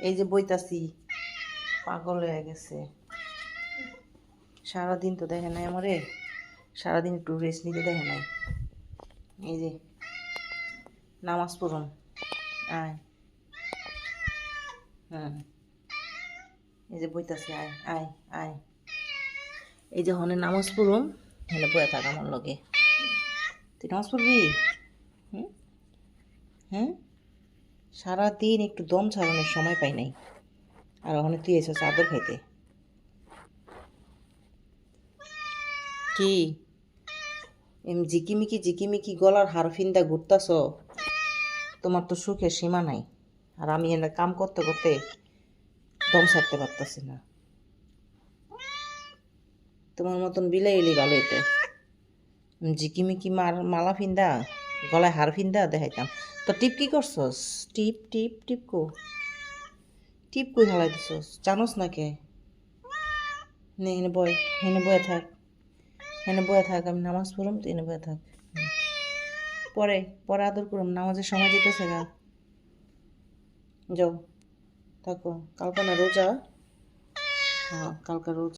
এই যে বইতাছি, পাগল হয়ে গেছে। সারাদিন তো দেখে নাই আমারে, সারাদিন একটু রেস্ট নিতে দেখে নাই। এই যে নামাজ পড়ুন, আয়। হ্যাঁ, এই যে বইতাছি, আয় আয় আয়। এই যে হনে নামাজ পড়ুন, হেলে বয়ে থাক আমার লগে। তুই নামাজ পড়বি? হুম, হ্যাঁ, সারাদিন একটু দম ছাড়ানোর সময় পাই নাই, আর ওখানে তুই এসে চাদর খাইতে। কি এম জিকিমিকি জিকিমিকি গলার হার ফিন্দা ঘুরতাছ? তোমার তো সুখের সীমা নাই, আর আমি এনে কাম করতে করতে দম ছাড়তে পারতাছি না। তোমার মতন বিলাই এলি ভালো হইতো। ঝিকিমিকি মালা ফিন্দা, গলায় হার ফিন্দা দেখাইতাম। তো টিপ কি করছস? টিপ টিপ টিপ কো, টিপ কই হালাই দিছস জানোস না কে? নে হেনে বয়, হেনে বয়ে থাক, হেনে বয়ে থাক। আমি নামাজ পড়ুম, তুই এনে বয়ে থাক। পরে পরে আদর করুম, নামাজের সময় যেতেছে গা। যাও থাকো, কালকে না রোজা। হ্যাঁ কালকে রোজা।